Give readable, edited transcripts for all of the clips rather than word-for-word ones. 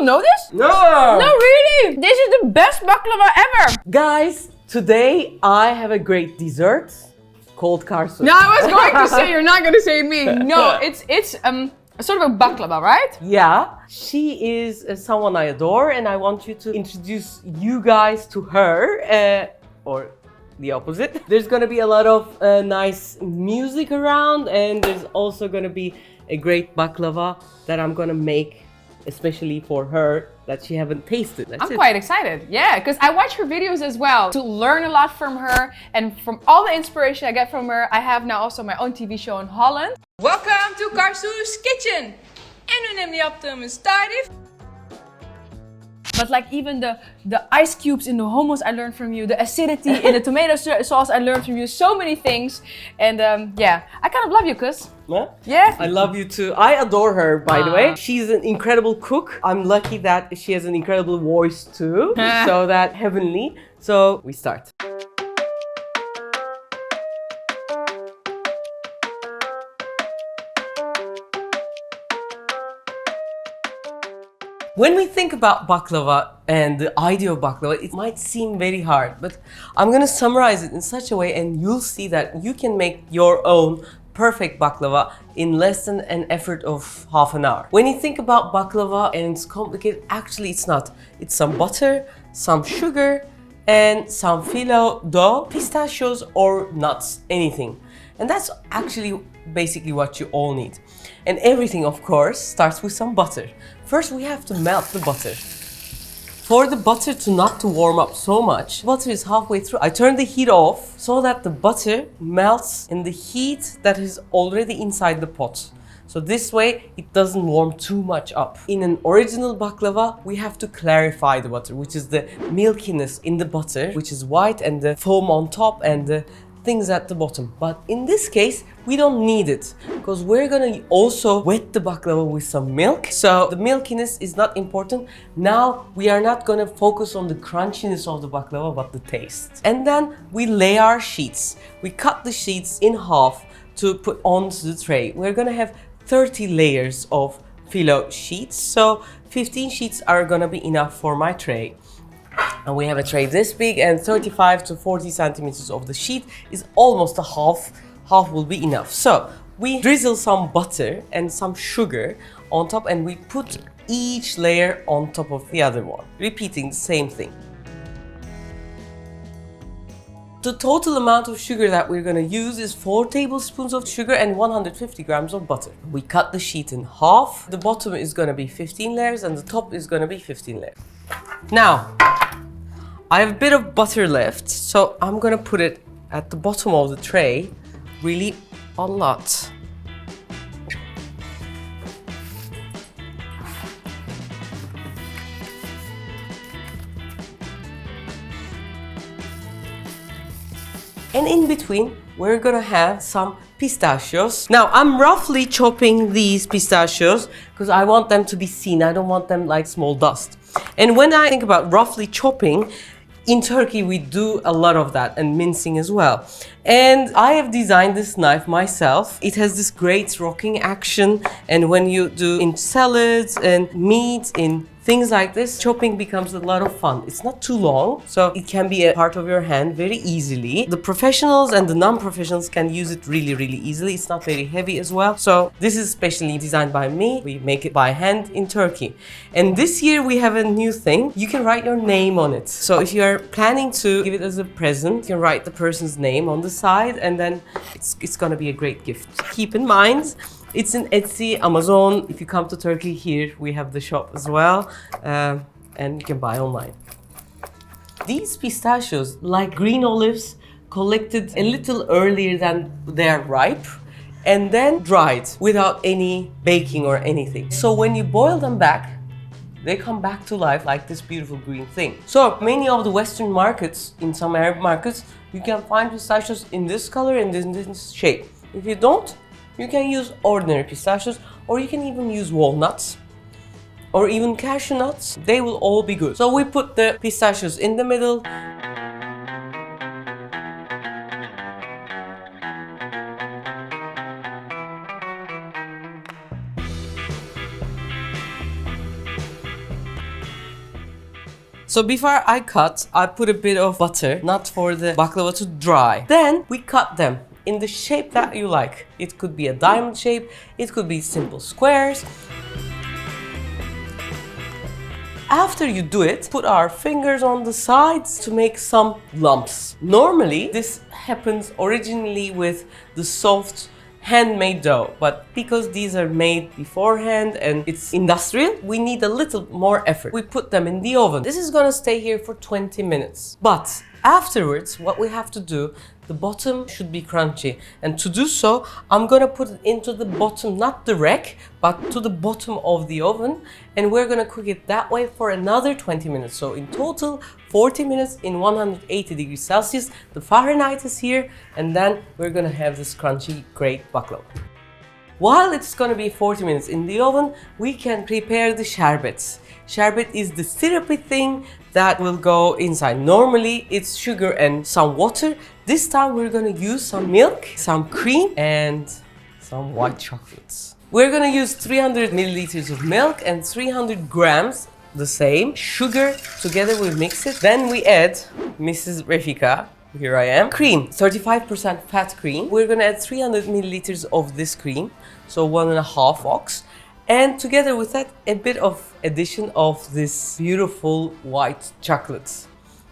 people know this? No! No, really? This is the best baklava ever! Guys, today I have a great dessert called karsu. No, I was going to say, you're not going to say me. No, it's a sort of a baklava, right? Yeah, she is someone I adore, and I want you to introduce you guys to her, or the opposite. There's gonna be a lot of nice music around, and there's also gonna be a great baklava that I'm gonna make especially for her that she haven't tasted. I'm quite excited, yeah, because I watch her videos as well to learn a lot from her, and from all the inspiration I get from her, I have now also my own TV show in Holland. Welcome to Caro's kitchen! En nu neem je op te starten. But like even the ice cubes in the hummus I learned from you, the acidity in the tomato sauce I learned from you, so many things. And yeah, I kind of love you, cuz. Huh? Yeah. I love you too. I adore her, by the way. She's an incredible cook. I'm lucky that she has an incredible voice too. So that heavenly. So we start. When we think about baklava and the idea of baklava, it might seem very hard, but I'm gonna summarize it in such a way and you'll see that you can make your own perfect baklava in less than an effort of half an hour. When you think about baklava and it's complicated, actually it's not. It's some butter, some sugar, and some phyllo dough, pistachios or nuts, anything. And that's actually basically what you all need. And everything, of course, starts with some butter. First, we have to melt the butter. For the butter not to warm up so much, butter is halfway through. I turn the heat off so that the butter melts in the heat that is already inside the pot. So this way, it doesn't warm too much up. In an original baklava, we have to clarify the butter, which is the milkiness in the butter, which is white, and the foam on top and the things at the bottom. But in this case, we don't need it because we're gonna also wet the baklava with some milk. So the milkiness is not important. Now we are not gonna focus on the crunchiness of the baklava, but the taste. And then we lay our sheets. We cut the sheets in half to put onto the tray. We're gonna have 30 layers of phyllo sheets. So 15 sheets are gonna be enough for my tray. And we have a tray this big, and 35 to 40 centimeters of the sheet is almost a half. Half will be enough. So we drizzle some butter and some sugar on top, and we put each layer on top of the other one, repeating the same thing. The total amount of sugar that we're gonna use is 4 tablespoons of sugar and 150 grams of butter. We cut the sheet in half. The bottom is gonna be 15 layers and the top is gonna be 15 layers. Now, I have a bit of butter left, so I'm gonna put it at the bottom of the tray, really a lot. And in between, we're gonna have some pistachios. Now, I'm roughly chopping these pistachios because I want them to be seen. I don't want them like small dust. And when I think about roughly chopping, in Turkey we do a lot of that, and mincing as well. And I have designed this knife myself. It has this great rocking action, and when you do in salads and meat, in things like this, chopping becomes a lot of fun. It's not too long, so it can be a part of your hand very easily. The professionals and the non-professionals can use it really, really easily. It's not very heavy as well. So this is specially designed by me. We make it by hand in Turkey. And this year we have a new thing. You can write your name on it. So if you are planning to give it as a present, you can write the person's name on the side, and then it's gonna be a great gift. Keep in mind, it's in Etsy, Amazon. If you come to Turkey, here we have the shop as well, and you can buy online. These pistachios, like green olives, collected a little earlier than they are ripe, and then dried without any baking or anything. So when you boil them back, they come back to life like this beautiful green thing. So many of the Western markets, in some Arab markets, you can find pistachios in this color and in this shape. If you don't, you can use ordinary pistachios, or you can even use walnuts, or even cashew nuts. They will all be good. So we put the pistachios in the middle. So before I cut, I put a bit of butter, not for the baklava to dry. Then we cut them in the shape that you like. It could be a diamond shape, it could be simple squares. After you do it, put our fingers on the sides to make some lumps. Normally, this happens originally with the soft handmade dough, but because these are made beforehand and it's industrial, we need a little more effort. We put them in the oven. This is gonna stay here for 20 minutes. But afterwards, what we have to do, the bottom should be crunchy. And to do so, I'm gonna put it into the bottom, not the rack, but to the bottom of the oven. And we're gonna cook it that way for another 20 minutes. So in total, 40 minutes in 180 degrees Celsius. The Fahrenheit is here. And then we're gonna have this crunchy, great baklava. While it's gonna be 40 minutes in the oven, we can prepare the sherbet. Sherbet is the syrupy thing that will go inside. Normally, it's sugar and some water. This time, we're gonna use some milk, some cream, and some white chocolates. We're gonna use 300 milliliters of milk and 300 grams, the same, sugar. Together we mix it. Then we add Mrs. Refika. Here I am. Cream, 35% fat cream. We're gonna add 300 milliliters of this cream, so 1.5 ox. And together with that, a bit of addition of this beautiful white chocolate.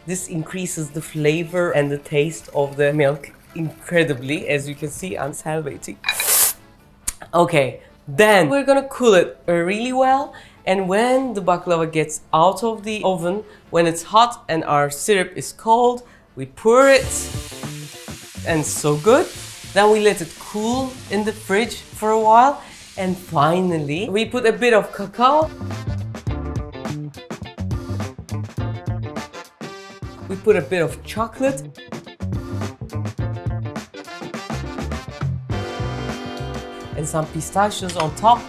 This increases the flavor and the taste of the milk incredibly. As you can see, I'm salivating. Okay, then we're gonna cool it really well. And when the baklava gets out of the oven, when it's hot and our syrup is cold, we pour it, and it's so good. Then we let it cool in the fridge for a while. And finally, we put a bit of cacao. We put a bit of chocolate. And some pistachios on top.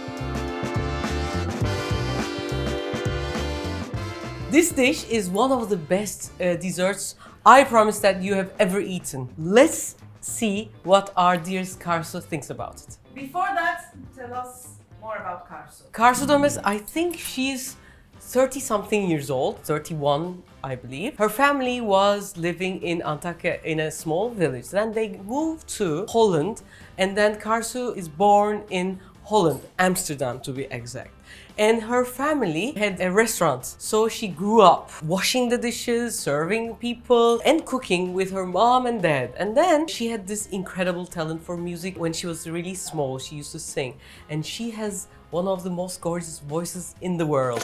This dish is one of the best desserts I promise that you have ever eaten. Let's see what our dearest Caro thinks about it. Before that, tell us more about Caro. Caro Domes, I think she's 30-something years old, 31, I believe. Her family was living in Antakya in a small village. Then they moved to Holland, and then Caro is born in Holland, Amsterdam to be exact. And her family had a restaurant, so she grew up washing the dishes, serving people, and cooking with her mom and dad. And then she had this incredible talent for music. When she was really small, she used to sing, and she has one of the most gorgeous voices in the world.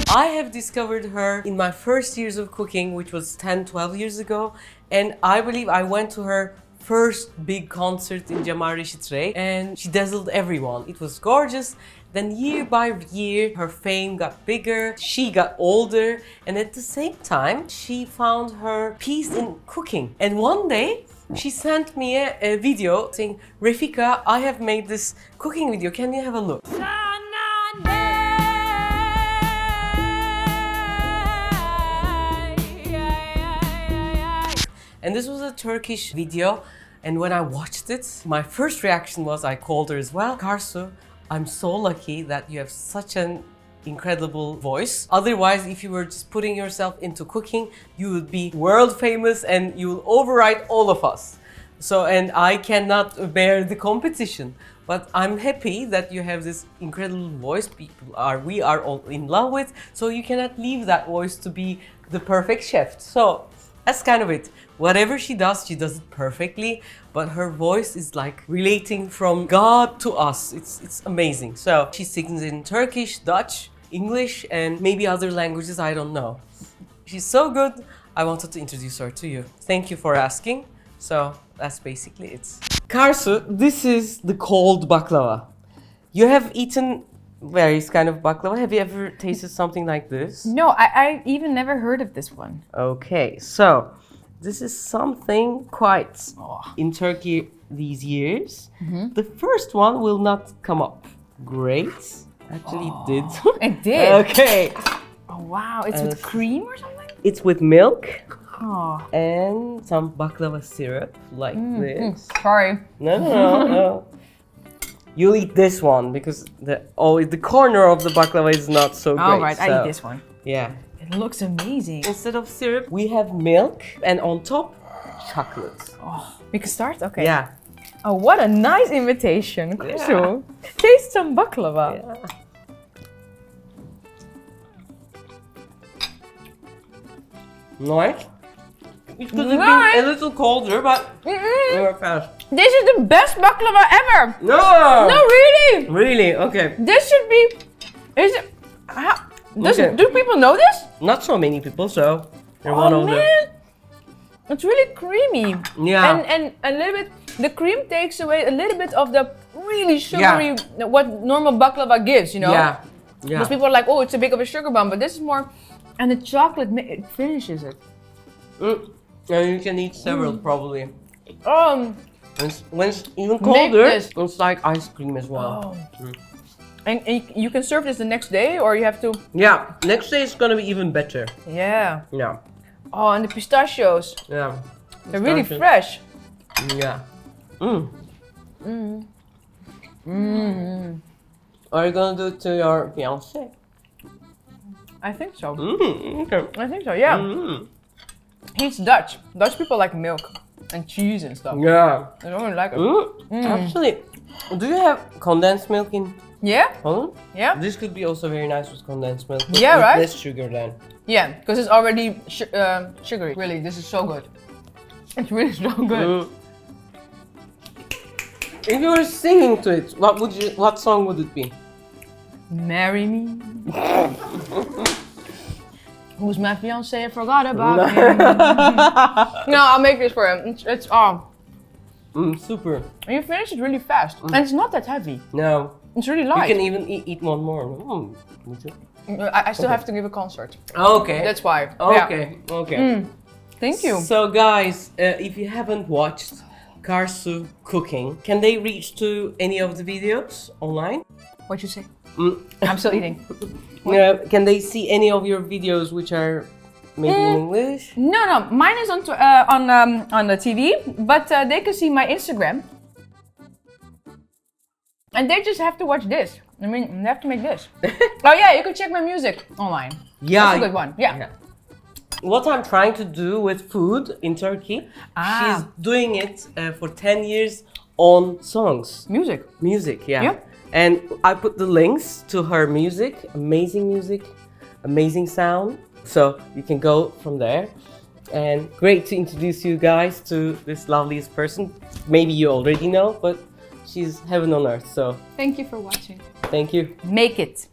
I have discovered her in my first years of cooking, which was 10-12 years ago, and I believe I went to her first big concert in Cemal Reşit Rey, and she dazzled everyone. It was gorgeous. Then year by year, her fame got bigger, she got older, and at the same time, she found her peace in cooking. And one day, she sent me a video saying, Refika, I have made this cooking video, can you have a look? And this was a Turkish video, and when I watched it, my first reaction was I called her as well. Caro, I'm so lucky that you have such an incredible voice. Otherwise, if you were just putting yourself into cooking, you would be world famous and you will override all of us. So, and I cannot bear the competition. But I'm happy that you have this incredible voice we are all in love with, so you cannot leave that voice to be the perfect chef. So that's kind of it. Whatever she does it perfectly, but her voice is like relating from God to us. It's amazing. So she sings in Turkish, Dutch, English, and maybe other languages, I don't know. She's so good, I wanted to introduce her to you. Thank you for asking. So that's basically it. Caro, this is the cold baklava. You have eaten various kind of baklava. Have you ever tasted something like this? No, I even never heard of this one. Okay, so this is something quite in Turkey these years. Mm-hmm. The first one will not come up. Great. Actually, it did. It did? Okay. Oh, wow. It's with cream or something? It's with milk. Oh. And some baklava syrup like this. Sorry. No. you'll eat this one because the corner of the baklava is not so great. All right, I so, eat this one. Yeah. It looks amazing. Instead of syrup, we have milk, and on top, chocolate. Oh, we can start? Okay. Yeah. Oh, what a nice invitation. Yeah. Taste some baklava. Yeah. Nice. It could have been a little colder, but we're fast. This is the best baklava ever. No! No, really. Really? Okay. This should be. Do people know this? Not so many people, so they're one of them. It's really creamy. Yeah. And a little bit. The cream takes away a little bit of the really sugary what normal baklava gives, you know. Yeah. Yeah. Because people are like, oh, it's a big of a sugar bomb, but this is more. And the chocolate it finishes it. And you can eat several probably. When it's even colder, it's like ice cream as well. Oh. And you can serve this the next day, or you have to. Yeah, next day it's gonna be even better. Yeah. Yeah. Oh, and the pistachios. Yeah. They're really fresh. Yeah. Are you gonna do it to your fiance? I think so. Okay. I think so. Yeah. He's Dutch. Dutch people like milk and cheese and stuff. Yeah. I don't really like it. Actually, do you have condensed milk in Yeah. Holland? Yeah. This could be also very nice with condensed milk. Yeah, with right? less sugar then. Yeah, because it's already sugary. Really, this is so good. It's really so good. If you were singing to it, what song would it be? Marry me. Who's my fiance? I forgot about him. No, I'll make this for him. It's super. And you finish it really fast. And it's not that heavy. No. It's really light. You can even eat one more. Would you? I still have to give a concert. Okay. That's why. Okay. Yeah. Okay. Thank you. So guys, if you haven't watched Caro cooking, can they reach to any of the videos online? What'd you say? I'm still eating. Can they see any of your videos which are maybe in English? No. Mine is on the TV, but they can see my Instagram. And they just have to watch this. I mean, they have to make this. Oh yeah, you can check my music online. Yeah. That's a good one. Yeah. What I'm trying to do with food in Turkey, she's doing it for 10 years on songs. Music, yeah. And I put the links to her music, amazing sound. So you can go from there. And great to introduce you guys to this loveliest person. Maybe you already know, but she's heaven on earth, so. Thank you for watching. Thank you. Make it.